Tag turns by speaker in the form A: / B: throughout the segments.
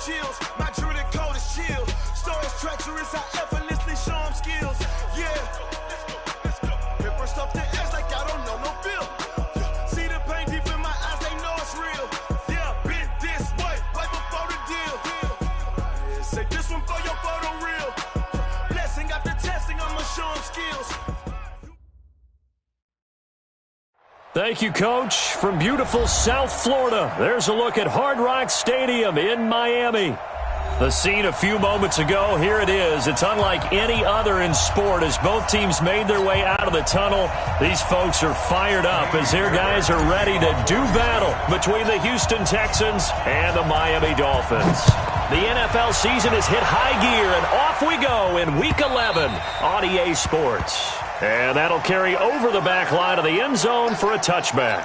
A: chills. My druid code is chill. Stories treacherous, I effortlessly show them skills. Yeah. Let's go. Paper stuff the edge like I don't know no feel. Yeah. See the pain deep in my eyes, they know it's real. Yeah, been this way, right before the deal. Yeah. Say this one for your photo reel. Blessing after testing, I'ma show them skills.
B: Thank you, Coach. From beautiful South Florida, there's a look at Hard Rock Stadium in Miami. The scene a few moments ago, here it is. It's unlike any other in sport as both teams made their way out of the tunnel. These folks are fired up as their guys are ready to do battle between the Houston Texans and the Miami Dolphins. The NFL season has hit high gear, and off we go in Week 11 on EA Sports. And that'll carry over the back line of the end zone for a touchback.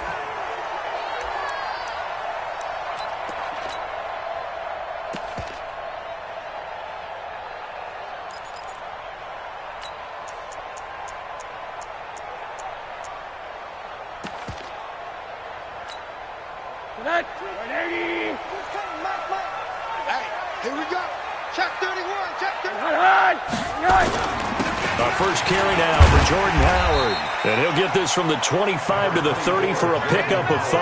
C: Here we go. Check 31. Check 31.
B: Our first carry now for Jordan Howard. And he'll get this from the 25 to the 30 for a pickup of 5.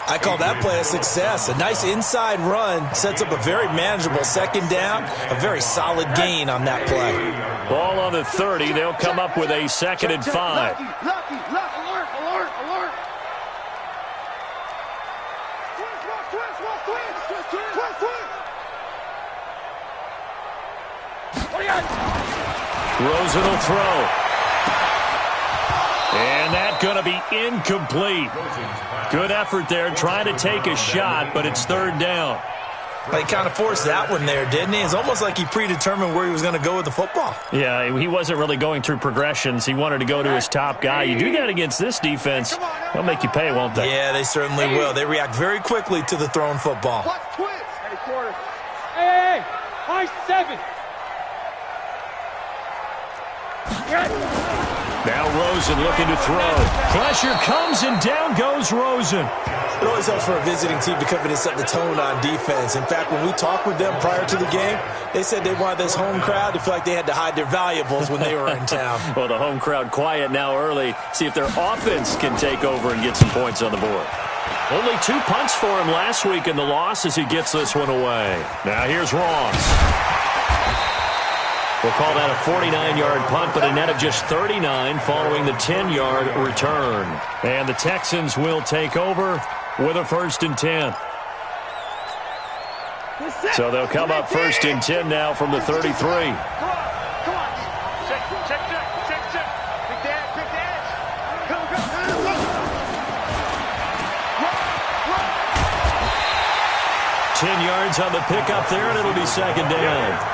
D: I call that play a success. A nice inside run sets up a very manageable second down. A very solid gain on that play.
B: Ball on the 30. They'll come up with a 2nd and 5.
C: Lucky, alert.
B: Rosen will throw. And that's going to be incomplete. Good effort there trying to take a shot, but it's 3rd down.
D: He kind of forced that one there, didn't he? It's almost like he predetermined where he was going to go with the football.
B: Yeah, he wasn't really going through progressions. He wanted to go to his top guy. You do that against this defense, they'll make you pay, won't they?
D: Yeah, they certainly will. They react very quickly to the thrown football.
C: Hey, high 7.
B: Now Rosen looking to throw. Pressure comes and down goes Rosen.
D: It always helps for a visiting team to come in and set the tone on defense. In fact, when we talked with them prior to the game, they said they wanted this home crowd to feel like they had to hide their valuables when they were in town.
B: Well, the home crowd quiet now early. See if their offense can take over and get some points on the board. Only 2 punts for him last week in the loss as he gets this one away. Now here's Ross. We'll call that a 49-yard punt, but a net of just 39 following the 10-yard return. And the Texans will take over with a 1st and 10. So they'll come up 1st and 10 now from the 33.
C: Come on. Check. Pick the edge. Go.
B: 10 yards on the pickup there, and it'll be 2nd down.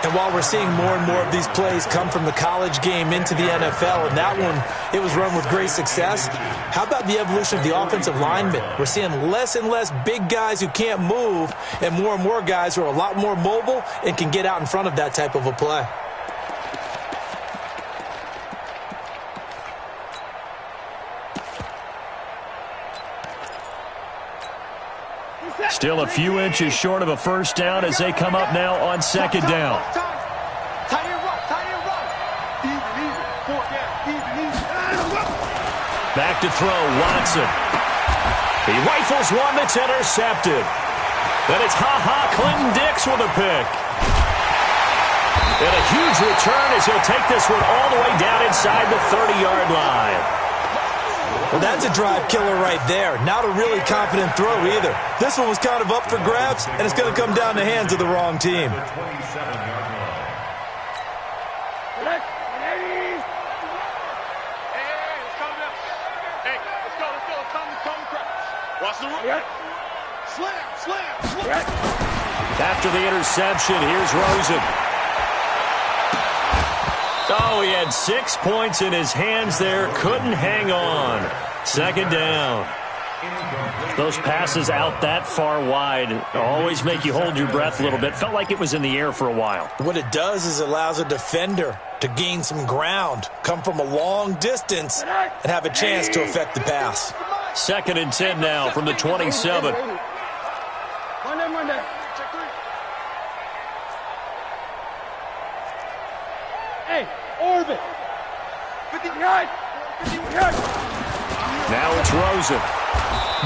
D: And while we're seeing more and more of these plays come from the college game into the NFL, and that one, it was run with great success, how about the evolution of the offensive linemen? We're seeing less and less big guys who can't move and more guys who are a lot more mobile and can get out in front of that type of a play.
B: Still a few inches short of a 1st down as they come up now on 2nd down.
C: Tight end run. Easy.
B: Back to throw, Watson. He rifles one that's intercepted. Then it's Clinton Dix with a pick. And a huge return as he'll take this one all the way down inside the 30-yard line.
D: Well, that's a drive killer right there. Not a really confident throw either. This one was kind of up for grabs, and it's going to come down the hands of the wrong team.
C: Slam.
B: After the interception, here's Rosen. Oh, he had 6 points in his hands there. Couldn't hang on. 2nd down. Those passes out that far wide always make you hold your breath a little bit. Felt like it was in the air for a while.
D: What it does is it allows a defender to gain some ground, come from a long distance, and have a chance to affect the pass.
B: 2nd and 10 now from the 27.
C: Check 3. Hey, orbit. 50 yards. 50 yards.
B: Now it's Rosen.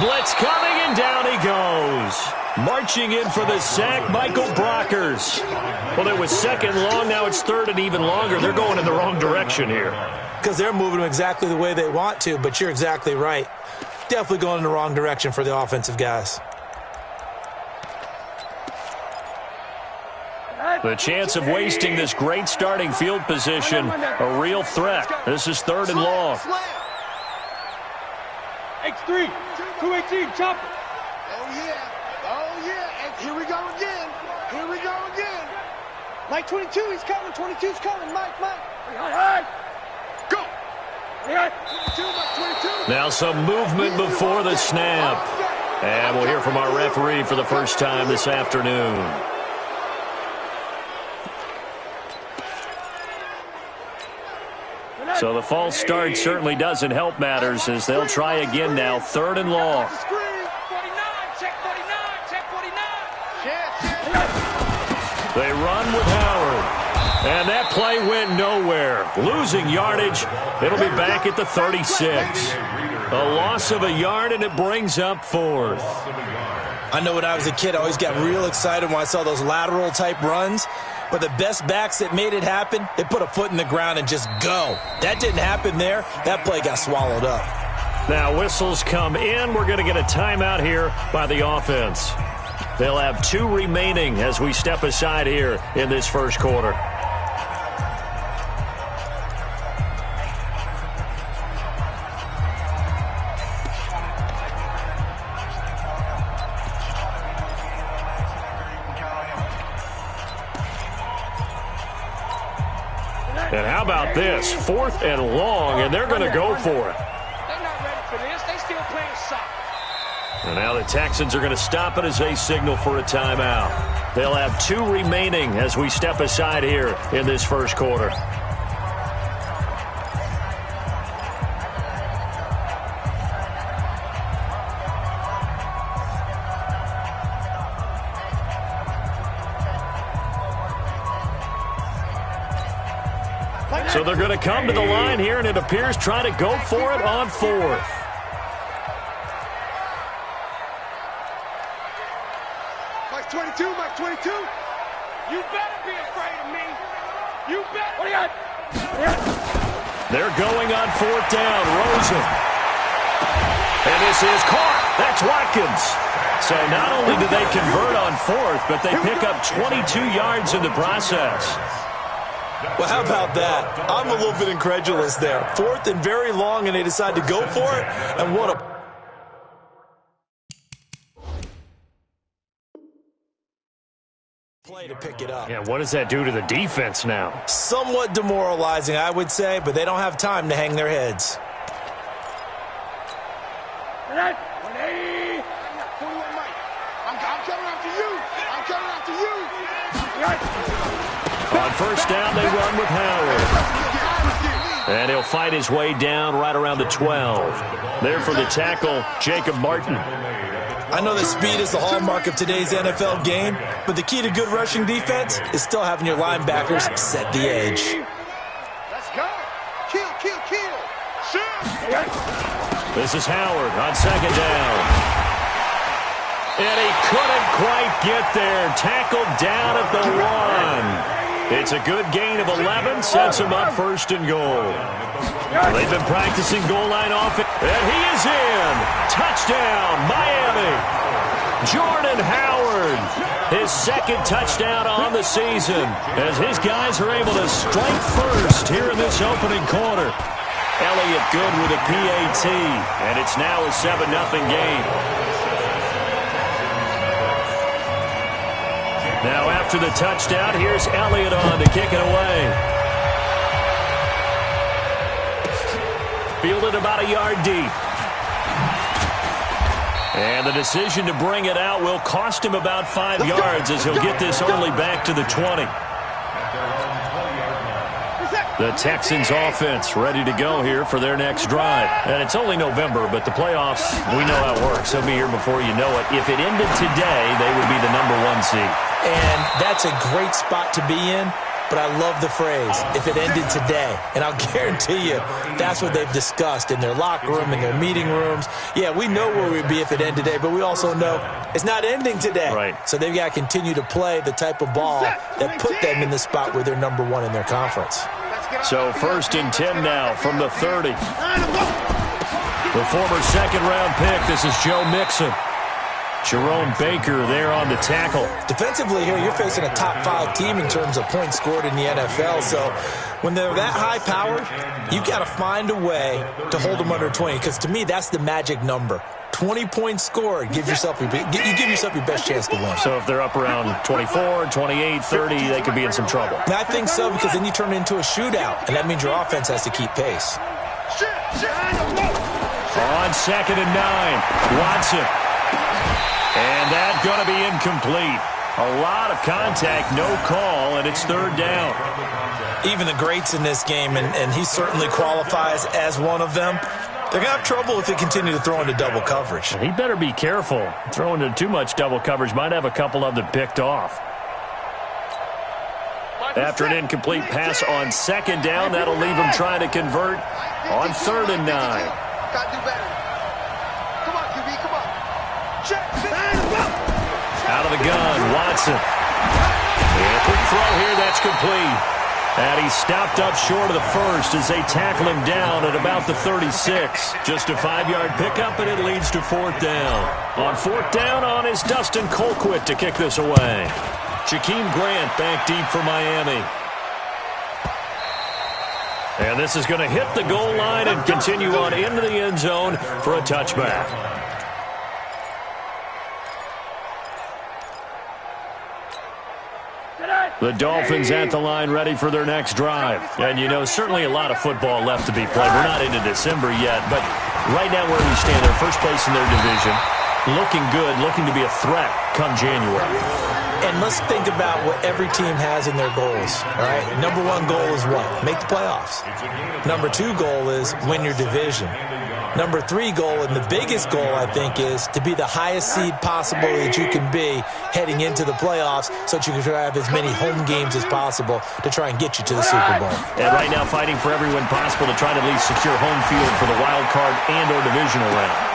B: Blitz coming, and down he goes. Marching in for the sack, Michael Brockers. Well, it was second long. Now it's third and even longer. They're going in the wrong direction here.
D: Because they're moving them exactly the way they want to, but you're exactly right. Definitely going in the wrong direction for the offensive guys.
B: The chance of wasting this great starting field position, a real threat. This is third and long.
C: X3, 218, chopper.
E: Oh, yeah. Oh, yeah. And here we go again. Here we go again. Mike 22, he's coming. 22's coming. Mike. Go. 22, Mike 22.
B: Now some movement before the snap. And we'll hear from our referee for the first time this afternoon. So the false start certainly doesn't help matters as they'll try again now, third and long.
C: 49, check 49, check 49.
B: They run with Howard. And that play went nowhere. Losing yardage. It'll be back at the 36. A loss of a yard, and it brings up fourth.
D: I know when I was a kid, I always got real excited when I saw those lateral-type runs. But the best backs that made it happen, they put a foot in the ground and just go. That didn't happen there. That play got swallowed up.
B: Now whistles come in. We're going to get a timeout here by the offense. They'll have 2 remaining as we step aside here in this first quarter. And how about this? 4th and long, and they're going to go for it.
C: They're not ready for this. They still playing soccer.
B: And now the Texans are going to stop it as they signal for a timeout. They'll have 2 remaining as we step aside here in this first quarter. So they're going to come to the line here, and it appears trying to go for it on 4th.
E: Mike 22, Mike 22.
C: You better be afraid of me. You better. What do you got?
B: They're going on 4th down. Rosen. And this is caught. That's Watkins. So not only do they convert on 4th, but they pick up 22 yards in the process.
D: Well, how about that? I'm a little bit incredulous there. 4th and very long, and they decide to go for it. And what a play to pick it up.
B: Yeah, what does that do to the defense now?
D: Somewhat demoralizing, I would say, but they don't have time to hang their heads.
C: 180.
E: 41, Mike. I'm coming after you. I'm coming after you.
B: On 1st down, they run with Howard. And he'll fight his way down right around the 12. There for the tackle, Jacob Martin.
D: I know that speed is the hallmark of today's NFL game, but the key to good rushing defense is still having your linebackers set the edge.
E: Let's go. Kill. Shoot.
B: This is Howard on 2nd down. And he couldn't quite get there. Tackled down at the 1. It's a good gain of 11, sets him up 1st and goal. They've been practicing goal line offense, and he is in. Touchdown, Miami. Jordan Howard, his 2nd touchdown on the season, as his guys are able to strike first here in this opening quarter. Elliott good with a PAT, and it's now a 7-0 game. Now after the touchdown, here's Elliott on to kick it away. Fielded about a yard deep. And the decision to bring it out will cost him about 5 yards as he'll get this only back to the 20. The Texans offense ready to go here for their next drive. And it's only November, but the playoffs, we know how it works. They'll be here before you know it. If it ended today, they would be the #1 seed.
D: And that's a great spot to be in, but I love the phrase, if it ended today. And I'll guarantee you that's what they've discussed in their locker room, in their meeting rooms. Yeah, we know where we'd be if it ended today, but we also know it's not ending today.
B: Right.
D: So they've got to continue to play the type of ball that put them in the spot where they're #1 in their conference.
B: So 1st and 10 now from the 30. The former second-round pick, this is Joe Mixon. Jerome Baker there on the tackle.
D: Defensively here, you're facing a top-5 team in terms of points scored in the NFL. So when they're that high-powered, you've got to find a way to hold them under 20, because to me, that's the magic number. 20 points scored, you give yourself your best chance to win.
B: So if they're up around 24, 28, 30, they could be in some trouble.
D: And I think so, because then you turn it into a shootout, and that means your offense has to keep pace.
B: On 2nd and 9, Watson. And that's going to be incomplete. A lot of contact, no call, and it's 3rd down.
D: Even the greats in this game, and he certainly qualifies as one of them, they're going to have trouble if they continue to throw into double coverage.
B: He better be careful. Throwing into too much double coverage might have a couple of them picked off. After an incomplete pass on 2nd down, that'll leave him trying to convert on 3rd and 9.
C: Got to do better. Come on, QB, come on. Check.
B: Out of the gun, Watson. And a quick throw here, that's complete. And he's stopped up short of the first as they tackle him down at about the 36. Just a 5-yard pickup, and it leads to 4th down. On 4th down is Dustin Colquitt to kick this away. Jakeem Grant back deep for Miami. And this is going to hit the goal line and continue on into the end zone for a touchback. The Dolphins at the line ready for their next drive. And, you know, certainly a lot of football left to be played. We're not into December yet, but right now where we stand, they're first place in their division. Looking good, looking to be a threat come January.
D: And let's think about what every team has in their goals, all right? #1 goal is what? Make the playoffs. #2 goal is win your division. #3 goal, and the biggest goal, I think, is to be the highest seed possible that you can be heading into the playoffs so that you can have as many home games as possible to try and get you to the Super Bowl.
B: And right now fighting for every win possible to try to at least secure home field for the wild card and or divisional round.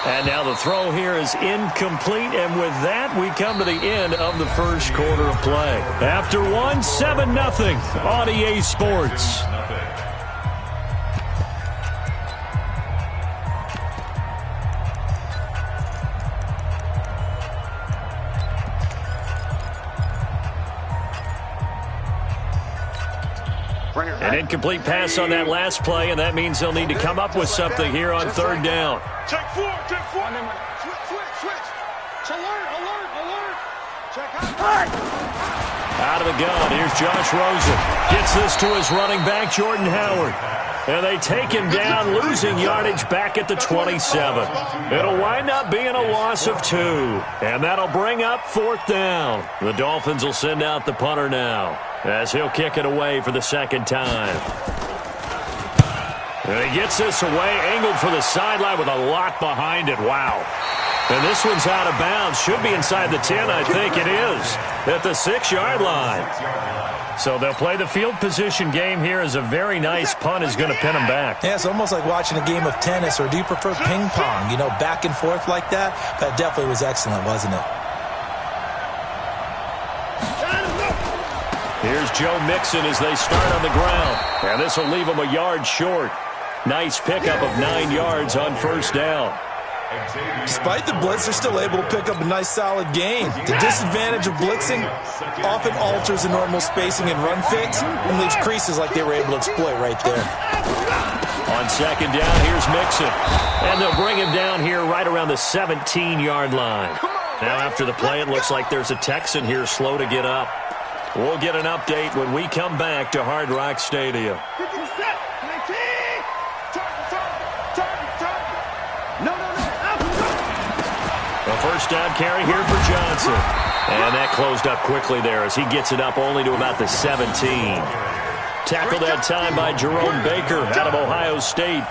B: And now the throw here is incomplete, and with that, we come to the end of the first quarter of play. After one, 7-0 on EA Sports. An incomplete pass on that last play, and that means they'll need to come up with something here on 3rd down.
C: Check 4, check 4. Switch. Alert. Check out.
B: Out of the gun, here's Josh Rosen. Gets this to his running back, Jordan Howard. And they take him down, losing yardage back at the 27. It'll wind up being a loss of 2. And that'll bring up 4th down. The Dolphins will send out the punter now, as he'll kick it away for the 2nd time. And he gets this away, angled for the sideline with a lot behind it. Wow. And this one's out of bounds. Should be inside the 10, I think it is, at the 6-yard line. So they'll play the field position game here as a very nice punt is going to pin them back.
D: Yeah, it's almost like watching a game of tennis, or do you prefer ping pong? You know, back and forth like that? That definitely was excellent, wasn't it?
B: Here's Joe Mixon as they start on the ground. And this will leave them a yard short. Nice pickup of 9 yards on 1st down.
D: Despite the blitz, they're still able to pick up a nice, solid gain. The disadvantage of blitzing often alters the normal spacing and run fits and leaves creases like they were able to exploit right there.
B: On 2nd down, here's Mixon. And they'll bring him down here right around the 17-yard line. Now after the play, it looks like there's a Texan here slow to get up. We'll get an update when we come back to Hard Rock Stadium. A first down carry here for Johnson. And that closed up quickly there as he gets it up only to about the 17. Tackled that time by Jerome Baker out of Ohio State.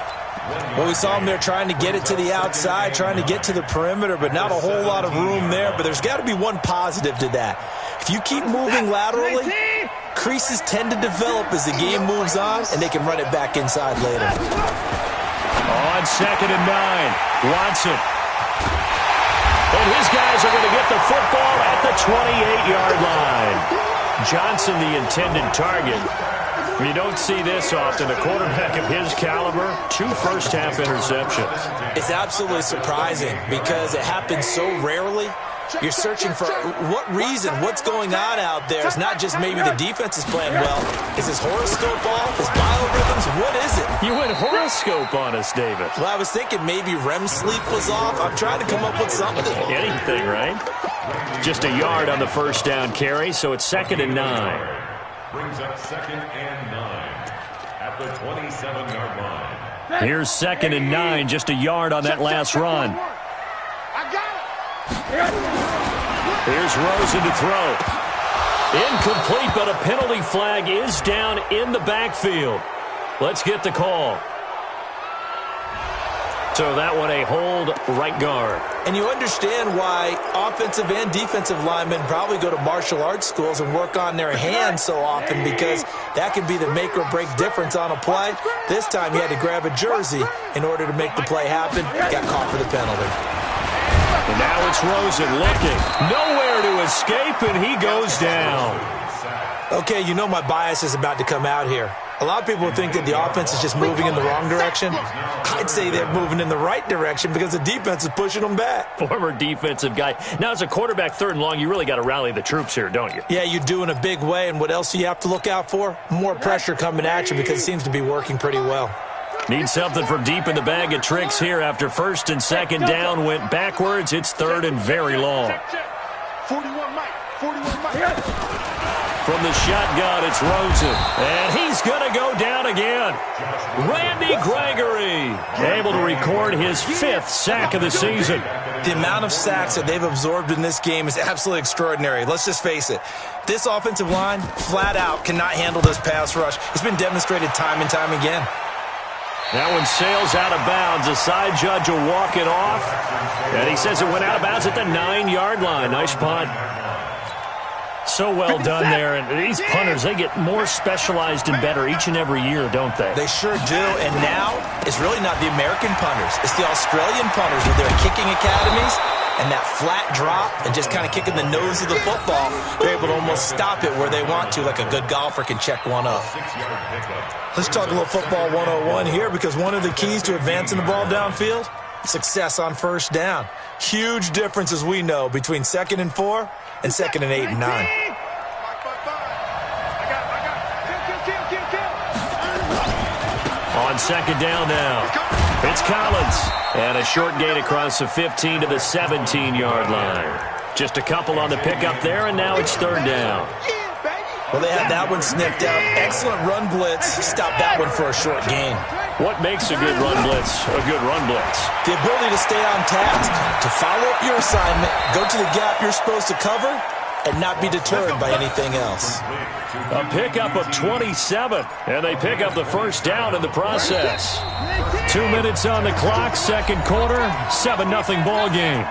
D: Well, we saw him there trying to get it to the outside, trying to get to the perimeter, but not a whole lot of room there. But there's got to be one positive to that. If you keep moving laterally, creases tend to develop as the game moves on, and they can run it back inside later.
B: On 2nd and 9, Watson. And his guys are going to get the football at the 28-yard line. Johnson, the intended target. You don't see this often. A quarterback of his caliber, 2 first-half interceptions.
D: It's absolutely surprising because it happens so rarely. You're searching for what reason, what's going on out there. It's not just maybe the defense is playing well. Is his horoscope off? His biorhythms? What is it?
B: You went horoscope on us, David.
D: Well, I was thinking maybe REM sleep was off. I'm trying to come up with something.
B: Anything, right? Just a yard on the first down carry, so it's 2nd and 9.
F: Brings up 2nd and 9 at the 27-yard line.
B: Here's 2nd and 9, just a yard on that last run.
E: I got it.
B: Here's Rosen to throw. Incomplete, but a penalty flag is down in the backfield. Let's get the call. So that one a hold, right guard.
D: And you understand why offensive and defensive linemen probably go to martial arts schools and work on their hands so often, because that can be the make or break difference on a play. This time he had to grab a jersey in order to make the play happen. Got caught for the penalty.
B: And now it's Rosen looking. Nowhere to escape, and he goes down.
D: Okay, you know my bias is about to come out here. A lot of people think that the offense is just moving in the wrong direction. I'd say they're moving in the right direction because the defense is pushing them back.
B: Former defensive guy. Now, as a quarterback, 3rd and long, you really got to rally the troops here, don't you?
D: Yeah, you do in a big way. And what else do you have to look out for? More pressure coming at you because it seems to be working pretty well.
B: Need something from deep in the bag of tricks here after 1st and 2nd down went backwards. It's 3rd and very long.
E: 41 Mike. 41 Mike.
B: From the shotgun, it's Rosen. And he's going to go down again. Randy Gregory able to record his 5th sack of the season.
D: The amount of sacks that they've absorbed in this game is absolutely extraordinary. Let's just face it. This offensive line, flat out, cannot handle this pass rush. It's been demonstrated time and time again.
B: That one sails out of bounds. The side judge will walk it off. And he says it went out of bounds at the 9-yard line. Nice punt. So well done there. And these punters, they get more specialized and better each and every year, don't they?
D: They sure do. And now, it's really not the American punters. It's the Australian punters with their kicking academies and that flat drop and just kind of kicking the nose of the football. They're able to almost stop it where they want to, like a good golfer can check one up. Let's talk a little football 101 here, because one of the keys to advancing the ball downfield, success on first down. Huge difference, as we know, between 2nd and 4 and 2nd and 8 and 9.
B: On 2nd down now, it's Collins. And a short gain across the 15 to the 17-yard line. Just a couple on the pickup there, and now it's 3rd down.
D: Well, they had that one sniffed out. Excellent run blitz. Stopped that one for a short gain.
B: What makes a good run blitz a good run blitz?
D: The ability to stay on task, to follow up your assignment, go to the gap you're supposed to cover, and not be deterred by anything else.
B: A pickup of 27, and they pick up the first down in the process. 2 minutes on the clock, 2nd quarter, 7-0 ball game.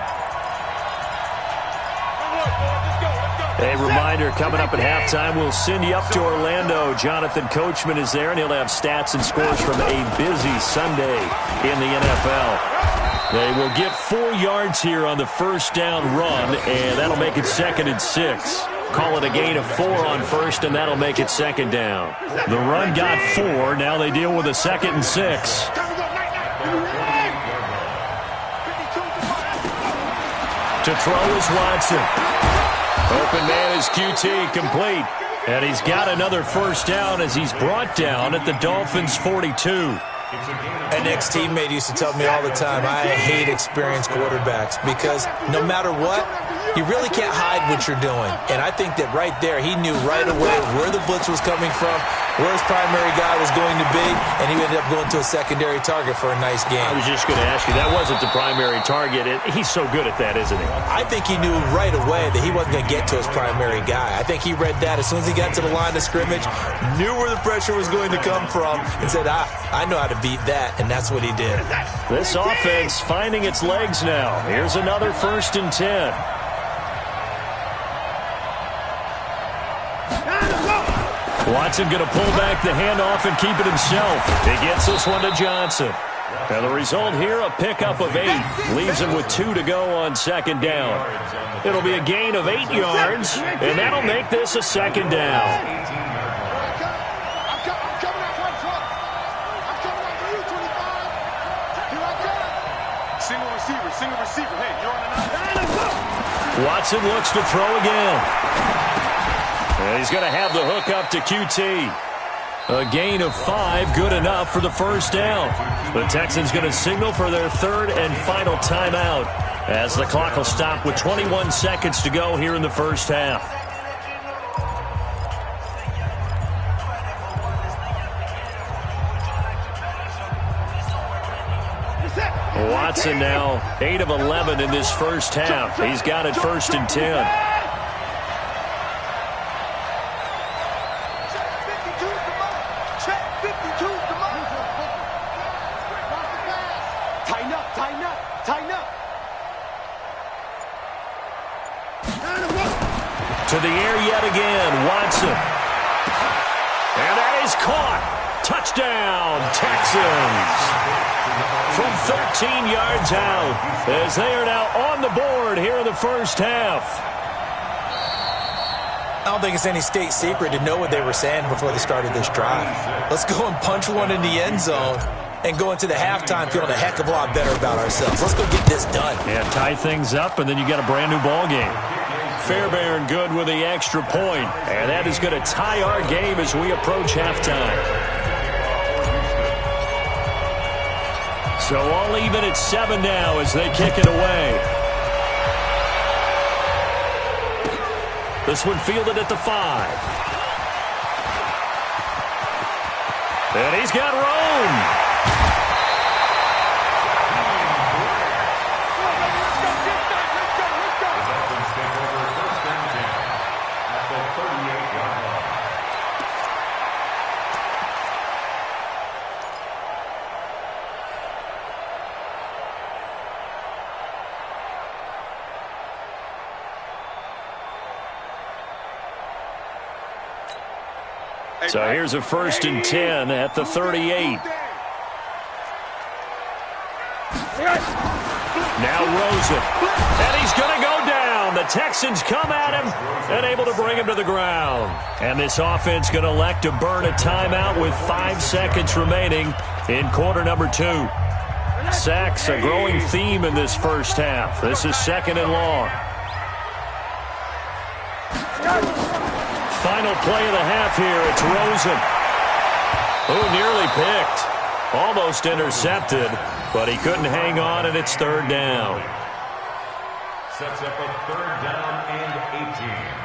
B: A reminder, coming up at halftime, we'll send you up to Orlando. Jonathan Coachman is there, and he'll have stats and scores from a busy Sunday in the NFL. They will get 4 yards here on the first down run, and that'll make it 2nd and 6. Call it a gain of 4 on first, and that'll make it 2nd down. The run got 4. Now they deal with a 2nd and 6. To throw is Watson. Open man is QT, complete. And he's got another first down as he's brought down at the Dolphins' 42.
D: An ex-teammate used to tell me all the time, I hate experienced quarterbacks, because no matter what, you really can't hide what you're doing. And I think that right there, he knew right away where the blitz was coming from, where his primary guy was going to be, and he ended up going to a secondary target for a nice game.
B: I was just going to ask you, that wasn't the primary target. He's so good at that, isn't he?
D: I think he knew right away that he wasn't going to get to his primary guy. I think he read that as soon as he got to the line of scrimmage, knew where the pressure was going to come from, and said, I know how to beat that, and that's what he did.
B: This offense finding its legs now. Here's another 1st and 10. Watson going to pull back the handoff and keep it himself. He gets this one to Johnson. And the result here, a pickup of 8. Leaves him with 2 to go on 2nd down. It'll be a gain of 8 yards, and that'll make this a 2nd down.
E: I'm coming out front. I'm coming out for you, 25. Here I come.
C: Single receiver. Hey, you're on the 9.
B: Watson looks to throw again. And he's going to have the hook up to QT. A gain of 5, good enough for the 1st down. The Texans going to signal for their 3rd and final timeout as the clock will stop with 21 seconds to go here in the 1st half. Watson now 8 of 11 in this 1st half. He's got it 1st and 10. To the air yet again, Watson. And that is caught. Touchdown, Texans. From 13 yards out, as they are now on the board here in the 1st half.
D: I don't think it's any state secret to know what they were saying before they started this drive. Let's go and punch one in the end zone and go into the halftime feeling a heck of a lot better about ourselves. Let's go get this done.
B: Yeah, tie things up, and then you got a brand new ball game. Fairbairn good with the extra point, and that is going to tie our game as we approach halftime. So all even at 7 now as they kick it away. This one fielded at the 5. And he's got room. So here's a 1st and 10 at the 38. Now Rosen. And he's going to go down. The Texans come at him and able to bring him to the ground. And this offense going to elect to burn a timeout with 5 seconds remaining in quarter number 2. Sacks, a growing theme in this 1st half. This is 2nd and long. Final play of the half here. It's Rosen, who nearly picked. Almost intercepted, but he couldn't hang on, and it's 3rd down.
F: Sets up a 3rd down and 18.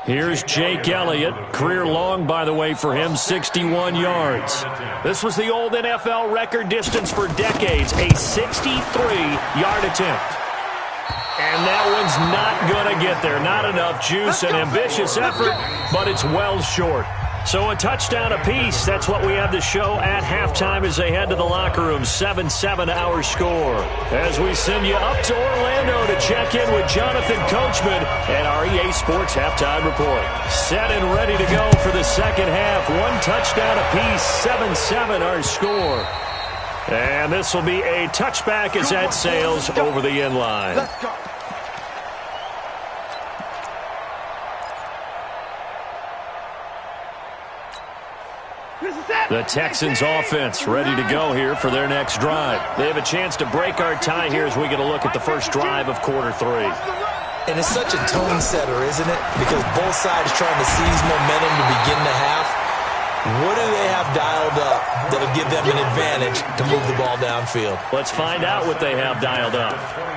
B: Here's Jake Elliott. Career long, by the way, for him, 61 yards. This was the old NFL record distance for decades, a 63-yard attempt. And that one's not going to get there. Not enough juice, an ambitious effort, but it's well short. So a touchdown apiece. That's what we have to show at halftime as they head to the locker room. 7-7 our score. As we send you up to Orlando to check in with Jonathan Coachman and our EA Sports Halftime Report. Set and ready to go for the 2nd half. 1 touchdown apiece. 7-7 our score. And this will be a touchback as that sails over the end line.
E: Let's go.
B: The Texans offense ready to go here for their next drive. They have a chance to break our tie here as we get a look at the first drive of quarter 3.
D: And it's such a tone setter, isn't it? Because both sides trying to seize momentum to begin the half. What do they have dialed up that'll give them an advantage to move the ball downfield?
B: Let's find out what they have dialed up.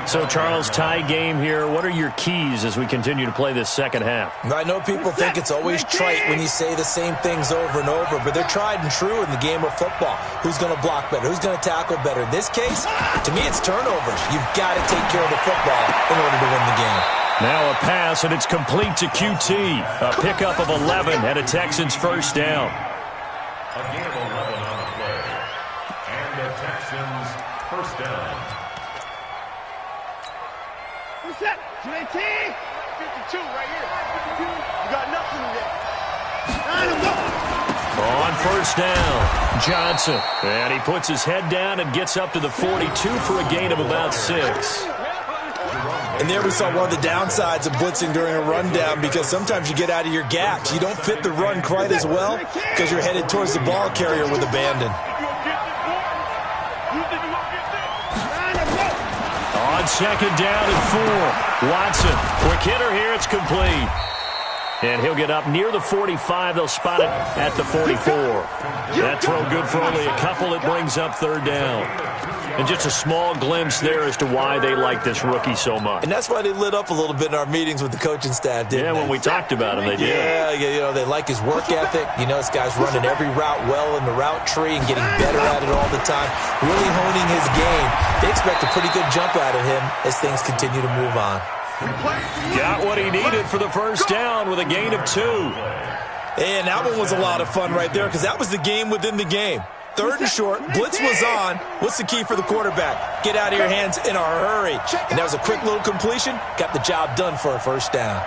B: So, Charles, tie game here. What are your keys as we continue to play this second half?
D: I know people think it's always trite when you say the same things over and over, but they're tried and true in the game of football. Who's going to block better? Who's going to tackle better? In this case, to me, it's turnovers. You've got to take care of the football in order to win the game.
B: Now a pass, and it's complete to QT. A pickup of 11 and a Texans first down.
F: A gain of 11 on the play. And the Texans first down.
E: What's that? 218? 52 right here. 52. You got nothing there.
B: On first down, Johnson. And he puts his head down and gets up to the 42 for a gain of about 6.
D: And there we saw one of the downsides of blitzing during a rundown, because sometimes you get out of your gaps. You don't fit the run quite as well because you're headed towards the ball carrier with abandon.
B: On second down and 4, Watson. Quick hitter here, it's complete. And he'll get up near the 45. They'll spot it at the 44. That throw good for only a couple. It brings up third down. And just a small glimpse there as to why they like this rookie so much.
D: And that's why they lit up a little bit in our meetings with the coaching staff, didn't they?
B: When we talked about him, they did.
D: Yeah, you know, they like his work ethic. You know, this guy's running every route well in the route tree and getting better at it all the time, really honing his game. They expect a pretty good jump out of him as things continue to move on.
B: Got what he needed for the first down with a gain of 2.
D: And that one was a lot of fun right there, because that was the game within the game. Third and short, blitz was on. What's the key for the quarterback? Get out of your hands in a hurry. And that was a quick little completion. Got the job done for a first down.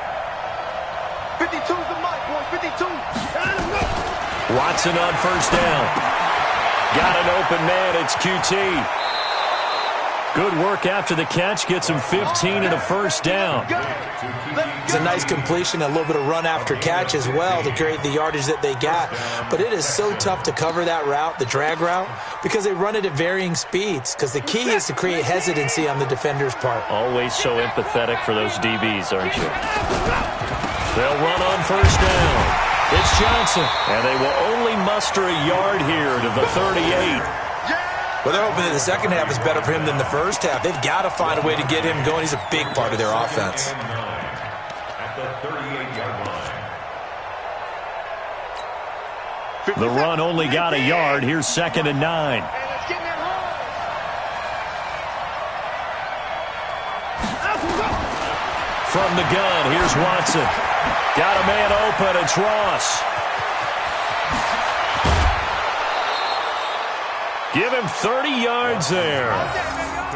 E: 52's the mic, boy. 52.
B: Watson on first down. Got an open man. It's QT. Good work after the catch. Gets him 15 and a first down.
D: It's a nice completion, a little bit of run after catch as well to create the yardage that they got. But it is so tough to cover that route, the drag route, because they run it at varying speeds. Because the key is to create hesitancy on the defender's part.
B: Always so empathetic for those DBs, aren't you? They'll run on first down. It's Johnson. And they will only muster a yard here to the 38.
D: Well, they're hoping that the second half is better for him than the first half. They've got to find a way to get him going. He's a big part of their offense.
F: At the 38-yard line.
B: The run only got a yard. Here's second and 9. From the gun, here's Watson. Got a man open. It's Ross. Give him 30 yards there.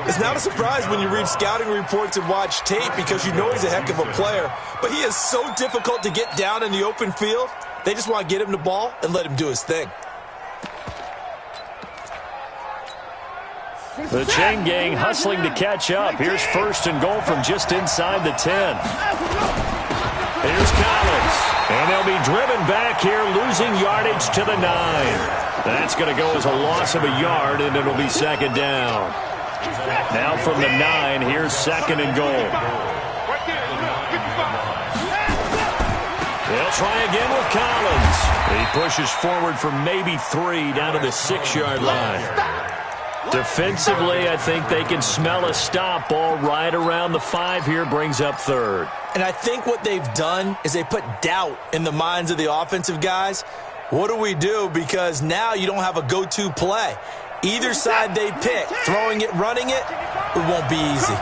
D: It's not a surprise when you read scouting reports and watch tape, because you know he's a heck of a player. But he is so difficult to get down in the open field. They just want to get him the ball and let him do his thing.
B: The chain gang hustling to catch up. Here's first and goal from just inside the 10. Here's Collins. And they'll be driven back here, losing yardage to the 9. That's going to go as a loss of a yard, and it'll be second down. Now from the 9, here's second and goal. They'll try again with Collins. He pushes forward for maybe 3 down to the 6-yard line. Defensively, I think they can smell a stop. Ball right around the 5 here, brings up third.
D: And I think what they've done is they put doubt in the minds of the offensive guys. What do we do? Because now you don't have a go-to play. Either side they pick, throwing it, running it, it won't be easy.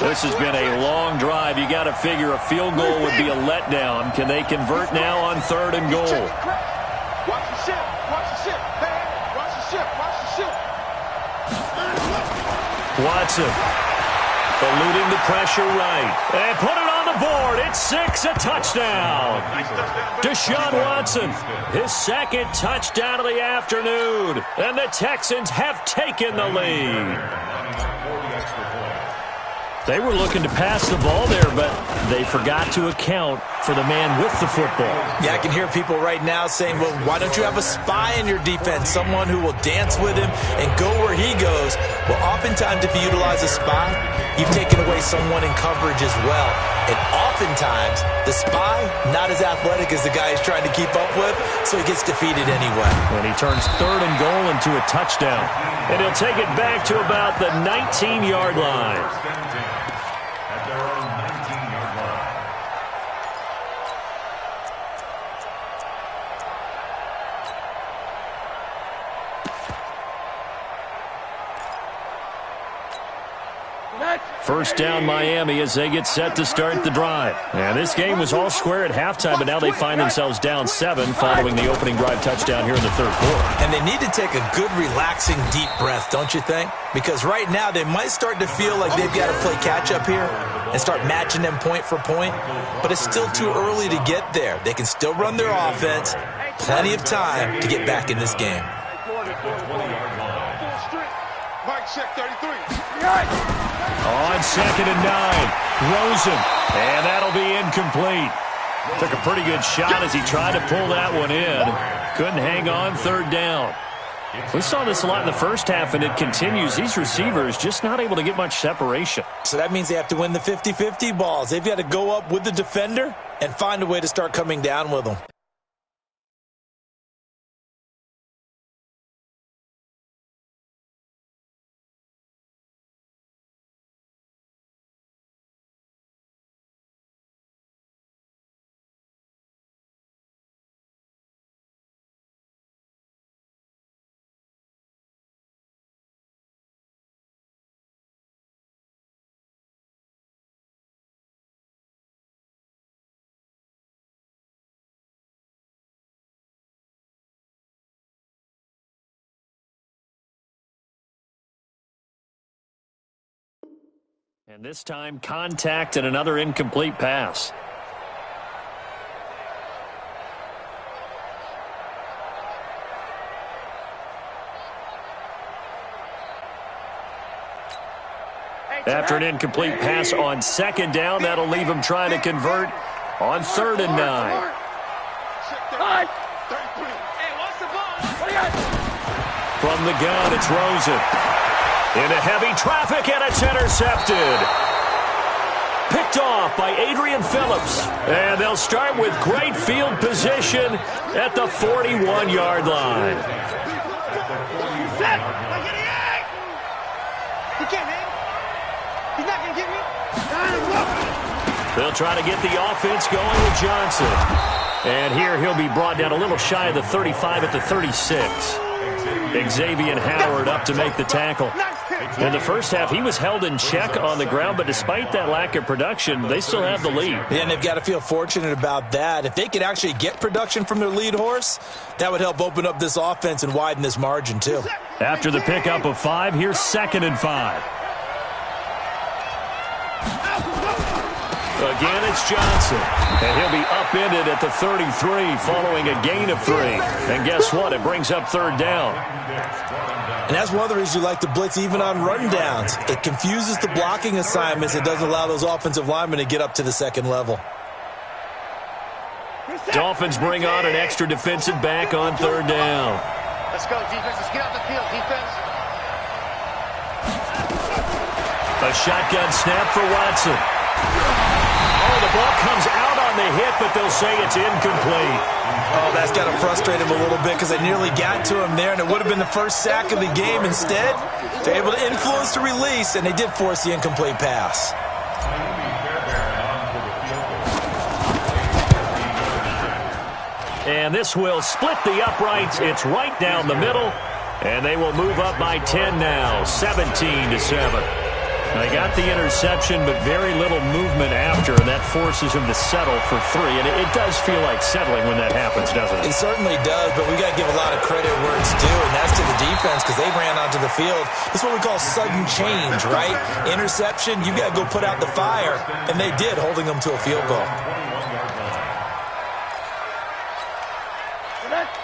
B: This has been a long drive. You got to figure a field goal would be a letdown. Can they convert now on third and goal?
E: Watch the ship. Watch the ship. Hey, watch the ship. Watch the ship.
B: Watson eluding the pressure right. And put it on the board. It's 6, a touchdown. Deshaun Watson, his second touchdown of the afternoon. And the Texans have taken the lead. They were looking to pass the ball there, but they forgot to account for the man with the football.
D: Yeah, I can hear people right now saying, well, why don't you have a spy in your defense, someone who will dance with him and go where he goes? Well, oftentimes if you utilize a spy, you've taken away someone in coverage as well. And oftentimes, the spy, not as athletic as the guy he's trying to keep up with, so he gets defeated anyway.
B: And he turns 3rd and goal into a touchdown. And he'll take it back to about the 19-yard line.
F: At their own 19-yard line.
B: First down Miami as they get set to start the drive. And this game was all square at halftime, but now they find themselves down 7 following the opening drive touchdown here in the 3rd quarter.
D: And they need to take a good, relaxing, deep breath, don't you think? Because right now they might start to feel like they've got to play catch-up here and start matching them point for point. But it's still too early to get there. They can still run their offense. Plenty of time to get back in this game.
C: Mike, check 33.
B: On 2nd and 9, Rosen, and that'll be incomplete. Took a pretty good shot as he tried to pull that one in. Couldn't hang on 3rd down. We saw this a lot in the first half, and it continues. These receivers just not able to get much separation.
D: So that means they have to win the 50-50 balls. They've got to go up with the defender and find a way to start coming down with them.
B: And this time, contact and another incomplete pass. After an incomplete pass on 2nd down, that'll leave him trying to convert on 3rd and 9. From the gun, it's Rosen. Into heavy traffic, and it's intercepted. Picked off by Adrian Phillips. And they'll start with great field position at the 41-yard line.
E: He can't hang. He's not going to get me.
B: They'll try to get the offense going with Johnson. And here he'll be brought down a little shy of the 35 at the 36. Xavier Howard up to make the tackle. In the first half, he was held in check on the ground, but despite that lack of production, they still have the lead.
D: Yeah, and they've got to feel fortunate about that. If they could actually get production from their lead horse, that would help open up this offense and widen this margin, too.
B: After the pickup of 5, here's 2nd and 5. Again, it's Johnson. And he'll be upended at the 33 following a gain of 3. And guess what? It brings up 3rd down.
D: And that's one of the reasons you like to blitz even on rundowns. It confuses the blocking assignments. It doesn't allow those offensive linemen to get up to the 2nd level.
B: Dolphins bring on an extra defensive back on 3rd down.
C: Let's go, defense. Let's get out the field, defense.
B: A shotgun snap for Watson. Oh, the ball comes out on the hit, but they'll say it's incomplete.
D: Oh, that's got to frustrate him a little bit because they nearly got to him there, and it would have been the first sack of the game. Instead, they're able to influence the release, and they did force the incomplete pass.
B: And this will split the uprights. It's right down the middle, and they will move up by 10 now, 17-7. They got the interception, but very little movement after, and that forces him to settle for 3. And it does feel like settling when that happens, doesn't it?
D: It certainly does, but we got to give a lot of credit where it's due, and that's to the defense because they ran onto the field. This is what we call sudden change, right? Interception, you got to go put out the fire, and they did, holding them to a field goal.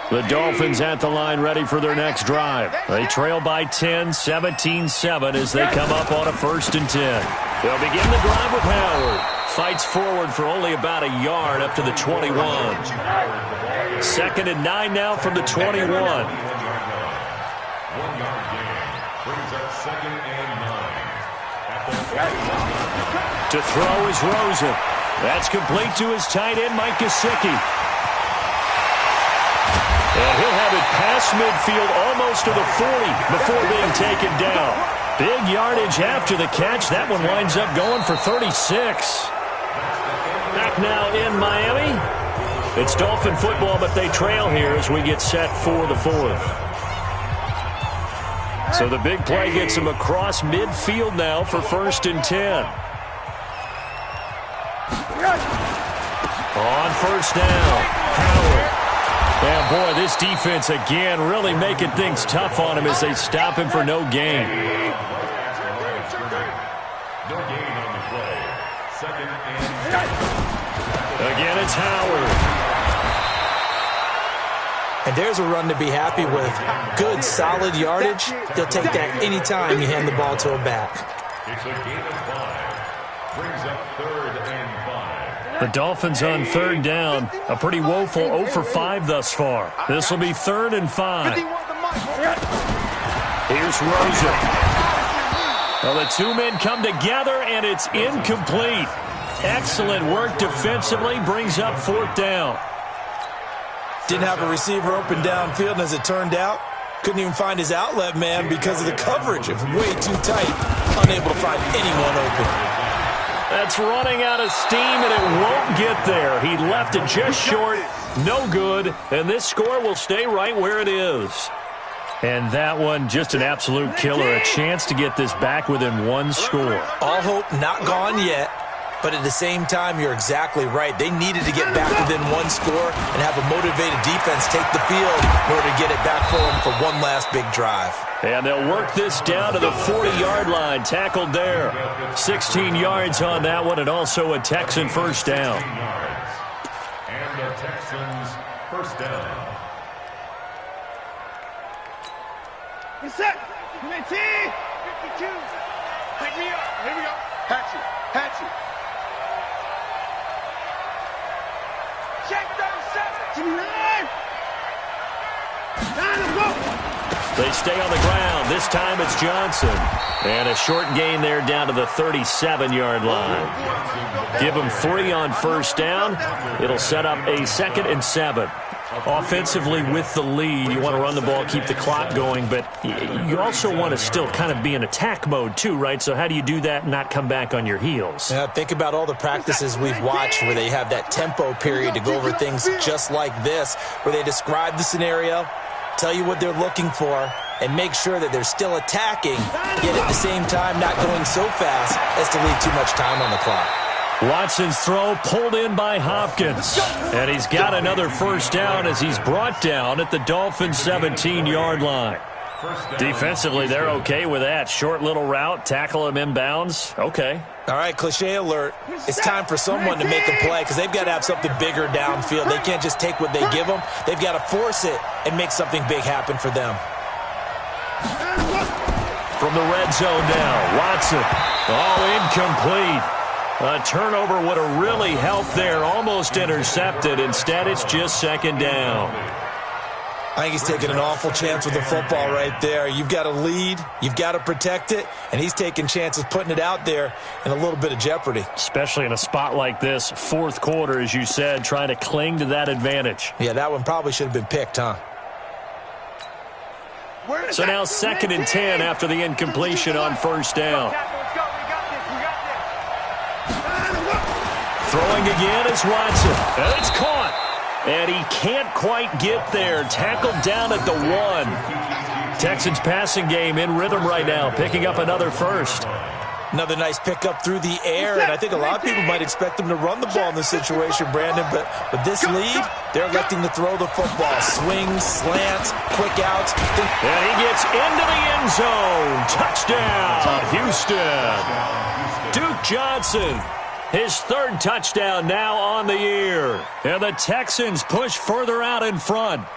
B: The Dolphins at the line ready for their next drive. They trail by 10, 17-7 as they come up on a 1st and 10. They'll begin the drive with Howard. Fights forward for only about a yard up to the 21. 2nd and 9 now from the 21.
F: 1 yard gain brings up 2nd and 9.
B: To throw is Rosen. That's complete to his tight end, Mike Gesicki. And he'll have it past midfield almost to the 40 before being taken down. Big yardage after the catch. That one winds up going for 36. Back now in Miami. It's Dolphin football, but they trail here as we get set for the 4th. So the big play gets him across midfield now for 1st and 10. On 1st down, Howard. And boy, this defense again really making things tough on him as they stop him for no gain.
F: No gain on the play. 2nd and 10.
B: Again, it's Howard.
D: And there's a run to be happy with. Good, solid yardage. They'll take that anytime you hand the ball to a back.
F: It's a gain of 5. Brings up 3rd and 5.
B: The Dolphins on 3rd down. A pretty woeful 0 for 5 thus far. This will be 3rd and 5. Here's Rosen. Well, the two men come together, and it's incomplete. Excellent work defensively. Brings up 4th down.
D: Didn't have a receiver open downfield, and as it turned out, couldn't even find his outlet man because of the coverage. It was way too tight. Unable to find anyone open.
B: That's running out of steam, and it won't get there. He left it just short. No good. And this score will stay right where it is. And that one, just an absolute killer. A chance to get this back within 1 score.
D: All hope not gone yet. But at the same time, you're exactly right. They needed to get back within 1 score and have a motivated defense take the field in order to get it back for them for one last big drive.
B: And they'll work this down to the 40-yard line. Tackled there. 16 yards on that one, and also a Texan 1st down.
F: And the Texans 1st down.
E: He's set. Come in, T. 52. Pick me up. Here we go. Hatchet. Hatchet. Check 37. 9.
B: They stay on the ground. This time it's Johnson. And a short gain there down to the 37-yard line. Give them 3 on 1st down. It'll set up a 2nd and 7. Offensively with the lead, you want to run the ball, keep the clock going, but you also want to still kind of be in attack mode too, right? So how do you do that and not come back on your heels?
D: Yeah, think about all the practices we've watched where they have that tempo period to go over things just like this, where they describe the scenario, tell you what they're looking for, and make sure that they're still attacking, yet at the same time not going so fast as to leave too much time on the clock.
B: Watson's throw pulled in by Hopkins. And he's got another 1st down as he's brought down at the Dolphins' 17-yard line. Defensively, they're okay with that. Short little route, tackle him inbounds. Okay.
D: All right, cliche alert. It's time for someone to make a play because they've got to have something bigger downfield. They can't just take what they give them. They've got to force it and make something big happen for them.
B: From the red zone now, Watson. All incomplete. A turnover would have really helped there. Almost intercepted. Instead, it's just 2nd down.
D: I think he's taking an awful chance with the football right there. You've got to lead. You've got to protect it. And he's taking chances putting it out there in a little bit of jeopardy.
B: Especially in a spot like this, 4th quarter, as you said, trying to cling to that advantage.
D: Yeah, that one probably should have been picked, huh?
B: So now 2nd and 10 after the incompletion on 1st down. Throwing again is Watson. And it's caught. And he can't quite get there. Tackled down at the 1. Texans passing game in rhythm right now, picking up another 1st.
D: Another nice pickup through the air, and I think a lot of people might expect them to run the ball in this situation, Brandon, but with this lead, they're electing to throw the football. Swings, slants, quick outs.
B: And he gets into the end zone. Touchdown, Houston. Duke Johnson. His 3rd touchdown now on the year. And the Texans push further out in front.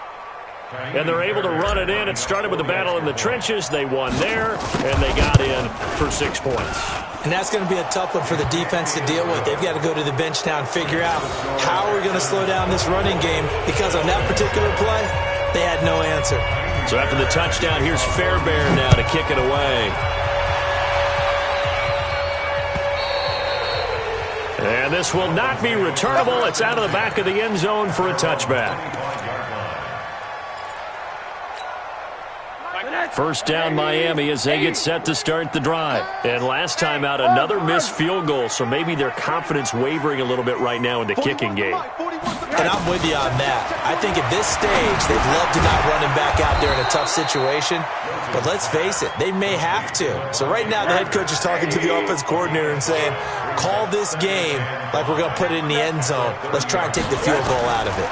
B: And they're able to run it in. It started with a battle in the trenches. They won there, and they got in for 6 points.
D: And that's going to be a tough one for the defense to deal with. They've got to go to the bench now and figure out how we're going to slow down this running game, because on that particular play, they had no answer.
B: So after the touchdown, here's Fairbairn now to kick it away. And this will not be returnable. It's out of the back of the end zone for a touchback. First down Miami as they get set to start the drive. And last time out, another missed field goal, so maybe their confidence wavering a little bit right now in the kicking game.
D: And I'm with you on that. I think at this stage, they'd love to not run him back out there in a tough situation. But let's face it, they may have to. So right now, the head coach is talking to the offense coordinator and saying, call this game like we're going to put it in the end zone. Let's try and take the field goal out of it.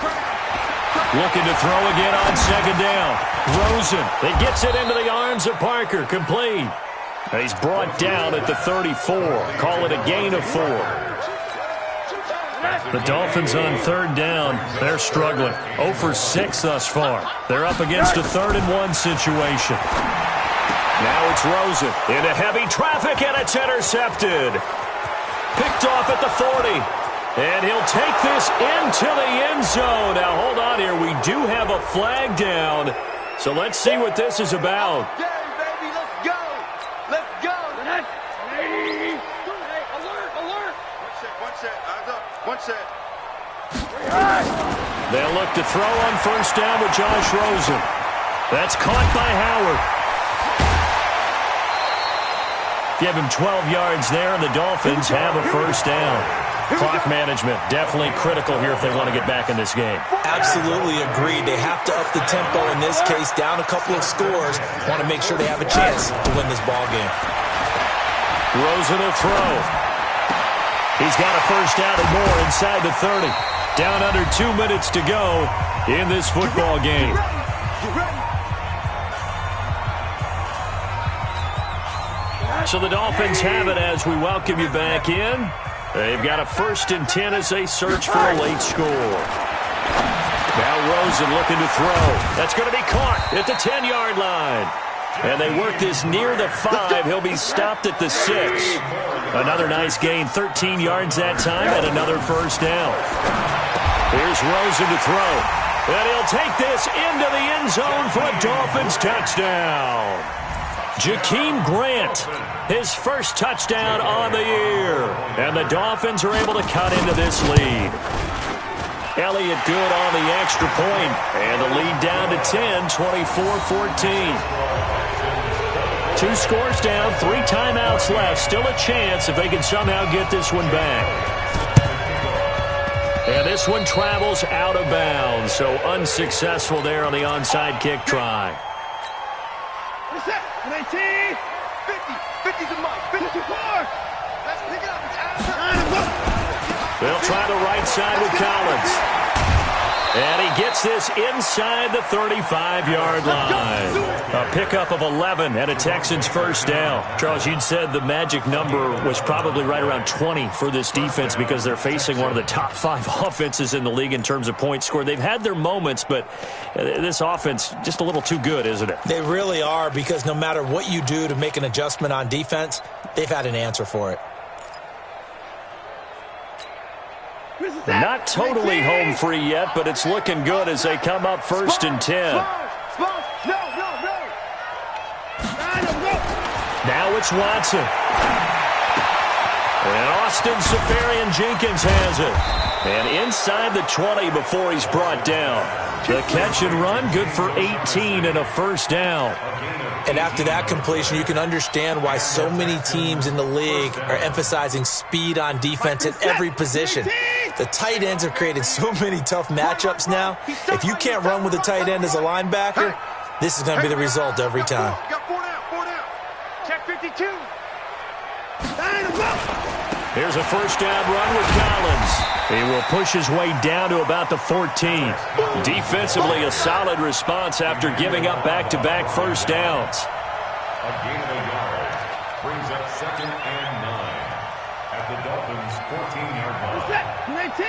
B: Looking to throw again on second down. Rosen, it gets it into the arms of Parker, complete. He's brought down at the 34. Call it a gain of 4. The Dolphins on third down, they're struggling. 0 for 6 thus far. They're up against a 3rd-and-1 situation. Now it's Rosen into heavy traffic, and it's intercepted. Picked off at the 40. And he'll take this into the end zone. Now, hold on here. We do have a flag down. So let's see what this is about.
E: Okay, baby, let's go. Let's go. Alert, alert. One set, eyes up. One set.
B: They'll look to throw on first down with Josh Rosen. That's caught by Howard. Give him 12 yards there, and the Dolphins have a first down. Clock management definitely critical here if they want to get back in this game.
D: Absolutely agreed. They have to up the tempo in this case, down a couple of scores. Want to make sure they have a chance to win this ball game.
B: Rosen will throw. He's got a first down and more inside the 30. Down under 2 minutes to go in this football game. So the Dolphins have it as we welcome you back in. They've got a 1st and 10 as they search for a late score. Now Rosen looking to throw. That's going to be caught at the 10-yard line. And they work this near the 5. He'll be stopped at the 6. Another nice gain, 13 yards that time, and another first down. Here's Rosen to throw. And he'll take this into the end zone for a Dolphins touchdown. Jakeem Grant, his first touchdown on the year. And the Dolphins are able to cut into this lead. Elliott good on the extra point. And the lead down to 10, 24-14. 2 scores down, 3 timeouts left. Still a chance if they can somehow get this one back. And this one travels out of bounds. So unsuccessful there on the onside kick try.
E: 19, 50, 50's a mark, 54. Let's pick it up.
B: They'll try the right side with Collins. And he gets this inside the 35-yard line. A pickup of 11 and a Texans first down. Charles, you'd said the magic number was probably right around 20 for this defense because they're facing one of the top 5 offenses in the league in terms of points scored. They've had their moments, but this offense just a little too good, isn't it?
D: They really are, because no matter what you do to make an adjustment on defense, they've had an answer for it.
B: Not totally home free yet, but it's looking good as they come up 1st and 10. Now it's Watson. And Austin Safarian-Jenkins has it. And inside the 20 before he's brought down. The catch and run, good for 18 and a first down.
D: And after that completion, you can understand why so many teams in the league are emphasizing speed on defense at every position. The tight ends have created so many tough matchups now. If you can't run with a tight end as a linebacker, this is going to be the result every time.
E: Got 4 down. Check 52.
B: Here's a first down run with Collins. He will push his way down to about the 14. Defensively, a solid response after giving up back-to-back first downs.
F: A gain of a yard brings up 2nd and 9 at the Dolphins' 14-yard line.
E: 19.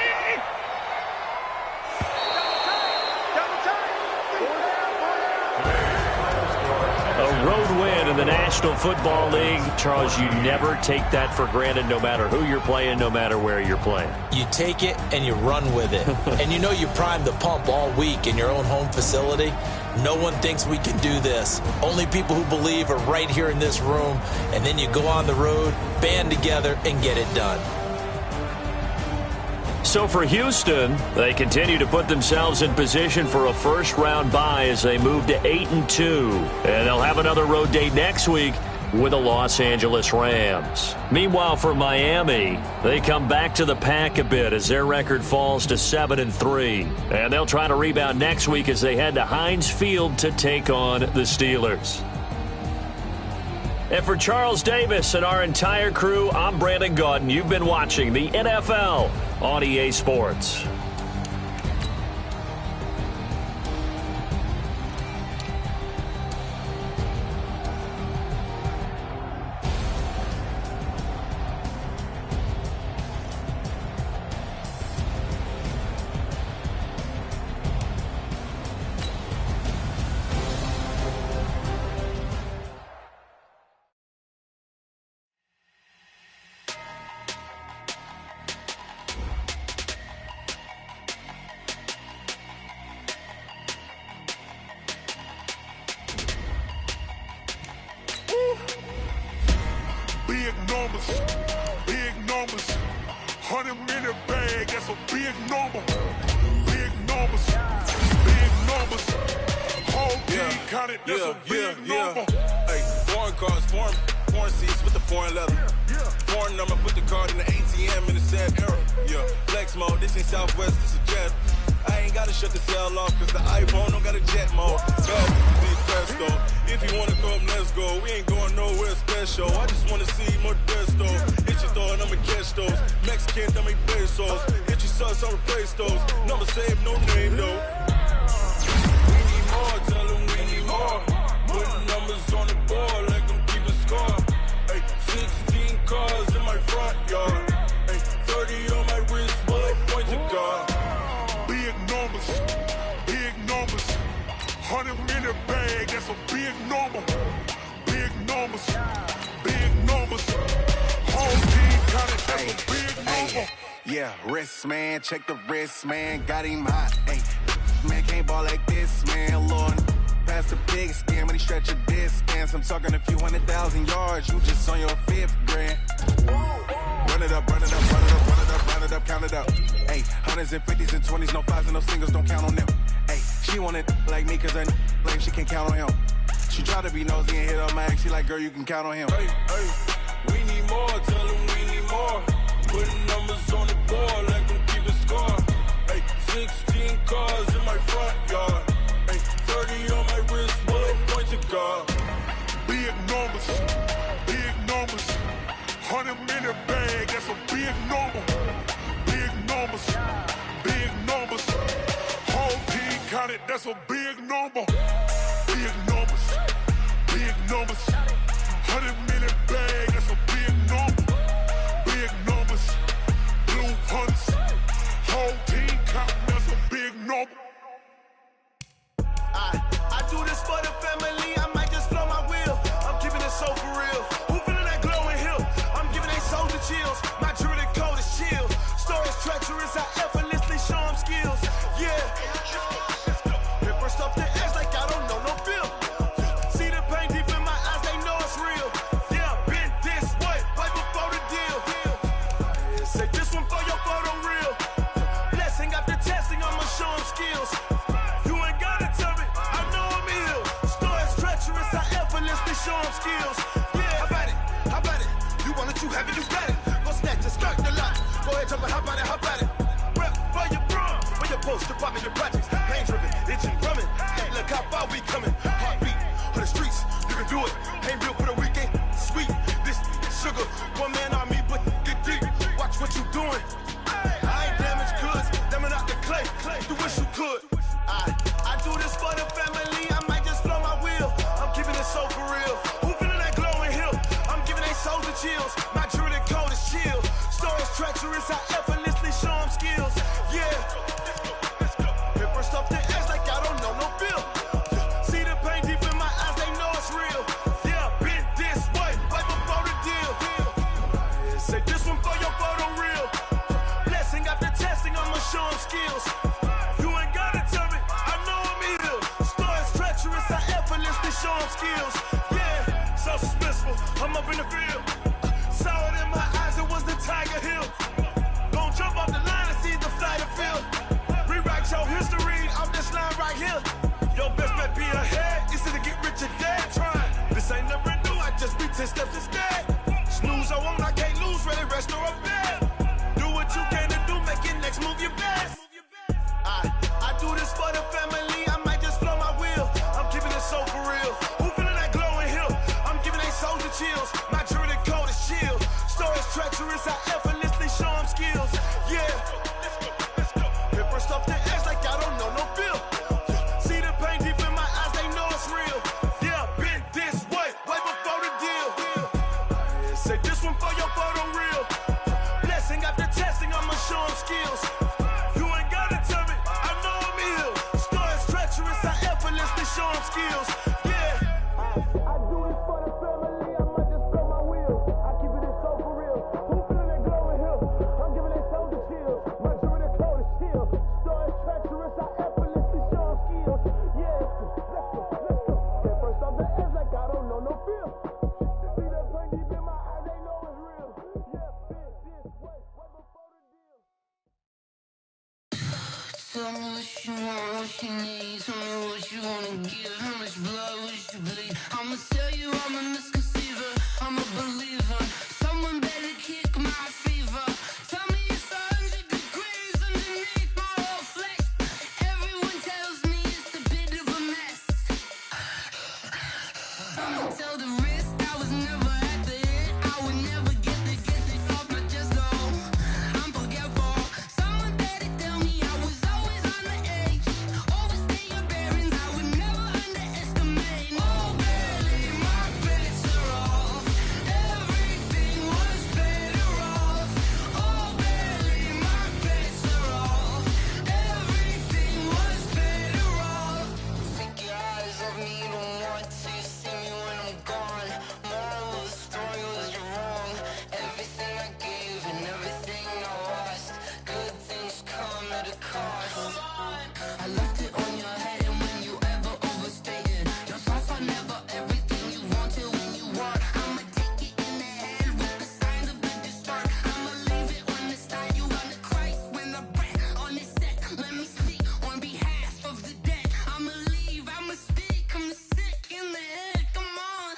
B: A road win in the National Football League. Charles, you never take that for granted no matter who you're playing, no matter where you're playing.
D: You take it and you run with it. And you know you primed the pump all week in your own home facility. No one thinks we can do this. Only people who believe are right here in this room. And then you go on the road, band together, and get it done.
B: So for Houston, they continue to put themselves in position for a first-round bye as they move to 8-2. And they'll have another road date next week with the Los Angeles Rams. Meanwhile, for Miami, they come back to the pack a bit as their record falls to 7-3. And they'll try to rebound next week as they head to Heinz Field to take on the Steelers. And for Charles Davis and our entire crew, I'm Brandon Gaudin. You've been watching the NFL on EA Sports.
A: Big numbers, 100-minute bag, that's a big number. Big numbers, whole team counted, that's a big number.
G: Hey, foreign cars, foreign seats with the foreign leather. Foreign number, put the card in the ATM in the sad era. Yeah, flex mode, this ain't Southwest, this a jet. I ain't gotta shut the cell off, cause the iPhone don't got a jet mode. Bad, big presto. If you wanna come, let's go. We ain't going nowhere special. I just wanna see more Modesto. Hit your throw and I'ma catch those. Mexican, dame pesos. Hit your sauce, I'll replace those. Number save, no name though. We need more, tell them we need more. Putting numbers on the board, like them keeping score. Hey, 16 cars in my front yard. Hey, 30 on my wrist, bullet point to God.
A: Big numbers, 100-minute bag, that's a big number. Big numbers, whole team counted, that's a big number.
G: Yeah, wrist man, check the wrist man, got him hot. Hey, man can't ball like this, man. Lord, past the big scam when he stretch a distance. I'm talking a few 100,000 yards, you just on your 5th grand. Run it up, count it up. Hey, hundreds and 50s and 20s, no 5s and no singles, don't count on them. Hey, she want it like me cause her like she can't count on him. She try to be nosy and hit on my ex, she like, girl, you can count on him. Hey, we need more, tell them we need more. Putting numbers on the board like them keeping score. Hey, 16 cars in my front yard. Hey, 30 on my wrist, bullet point to God.
A: Big numbers, 100-minute bag, that's a big number. Big numbers, whole team counted, that's a big number. Big numbers, 100-minute bag, that's a big number. Big numbers, blue hunts, whole team counting, that's a big number. I do this for the family, I might just blow my wheel. I'm keeping it so for real. Who feeling that glowing hill? I'm giving they soldier chills. My jewelry code is chill. Stories treacherous, I effortlessly show them skills. Yeah. Paper stuff the edge like I don't know no feel. See the pain deep in my eyes, they know it's real. Yeah, been this way, right before the deal. Say this one for your photo real. Blessing after testing, I'ma show them skills. You ain't gotta tell me, I know I'm ill. Stories treacherous, I effortlessly show them skills. Yeah, how about it? You want it, you have it, you got it. Go snatch it, skirt the lot. Go ahead, jump it, how about it? Rep for your bro, for your post, department, your projects. Pain driven, itching, drumming. Hey, look how far we coming. Heartbeat on the streets, you can do it. Ain't built for the weekend, sweet. This sugar, one man on me, but get deep. Watch what you doing. I ain't damaged goods, damn out the clay. You wish you could. I do this for the family, I might just blow my wheel. I'm keeping it so for real. Who feeling that glowing hill? I'm giving they soldier chills. My jewelry code is chill. Stories treacherous, I effortlessly show them skills. Yeah. Paper stuff the edge like I don't know no feel. See the pain deep in my eyes, they know it's real. Yeah, been this way, right before the deal. Say this one for your photo real. Blessing after testing, I'ma show them skills. You ain't gotta tell me, I know I'm ill. Stories treacherous, I effortlessly show them skills. Yeah, so suspenseful, I'm up in the field. Saw it in my eyes, it was the Tiger Hill. Gon' jump off the line and see either flight or field. Rewrite your history off this line right here. Your best bet be ahead, it's to get rich or dead trying. This ain't never new, I just be 10 steps instead. Snooze, I won't, I can't lose, ready, rest or a bed. Do what you can to do, make your next move your best. I do this for the family, I might just blow my wheel. I'm keeping it so for real. Who feeling that glowing hill? I'm giving they souls the chills. My jewelry cold as chill. Stories treacherous, I effortlessly show them skills. Yeah. Paper stuff the edge like I don't know no feel. See the pain deep in my eyes, they know it's real. Yeah, been this way before the deal. Say this one for your photo reel. Blessing after testing, I'ma show them skills. You ain't gotta tell me, I know I'm ill. Stories treacherous, I effortlessly show them skills. Yeah. I do this for the family, I might just blow my wheel. I keep it so for real. Who feeling that glowing hill? I'm giving they souls the chills. My jewelry the cold as chill. Stories treacherous, I effortlessly show them skills. Yeah, let's go. Get first off the edge like I don't know no feel. See that pain deep in my eyes, they know it's real. Yeah, been this way before the deal.
H: Tell me what you want, what you need. Tell me what you wanna give. How much blood would you bleed? I'ma tell you I'm a misconceiver. I'm a believer. Someone better kick my fever. Tell me it's 100 degrees underneath my whole flesh. Everyone tells me it's a bit of a mess. I'ma tell the risk I was never at the end. I would never get this off my chest though. I'm forgetful. Someone better tell me I was always on the edge. Overstay your bearings, I would never underestimate. Oh, barely, my bets are off. Everything was better off. Oh, barely, my bets are off. Everything was better off. Take your eyes off me, don't want to see me when I'm gone. Moral of the story was you're wrong. Everything I gave and everything I lost. Good things come at a cost. I left it on your head, and when you ever overstay it, your thoughts are never everything you wanted when you want. I'ma take it in the head with the signs of the distort. I'ma leave it on the side. You on the Christ when the breath on this set. Let me speak on behalf of the dead. I'ma leave, I'ma speak. I'm sick in the head. Come on,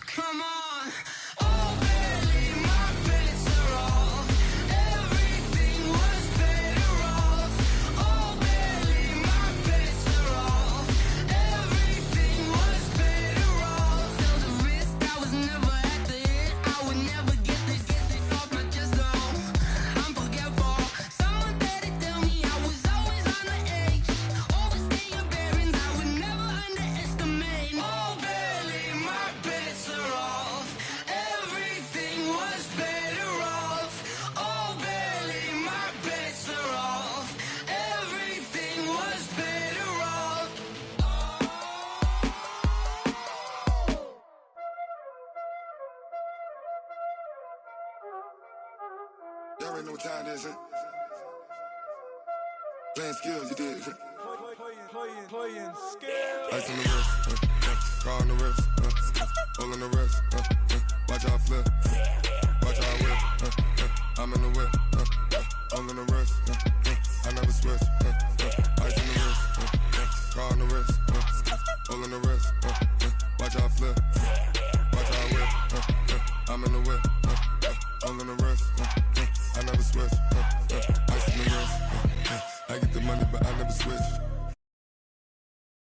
H: come on. Oh, barely, my bets are off. Everything was better off. Oh, barely, my bets are off. Everything was better off. Tell the risk I was never at the end. I would never get this off my chest though. I'm forgetful. Someone better tell me I was always on the edge. Overstay your bearings, I would never underestimate. Oh, barely, my bets are off. Everything was better off. Oh, barely, my bets are off. Everything was better off.
I: Y'all already know what time it is, huh? Playing skills, you did.
G: Playing skill.
I: Ice on the wrist, car on the wrist, hole on the wrist, watch out flip, watch out whip, I'm in the whip, hole on the wrist, I never switch, ice on the wrist, car on the wrist, hole on the wrist, watch out flip, watch out whip, I'm in the whip, hole on the wrist, I never switch, ice on the wrist, I get the money but I never switch.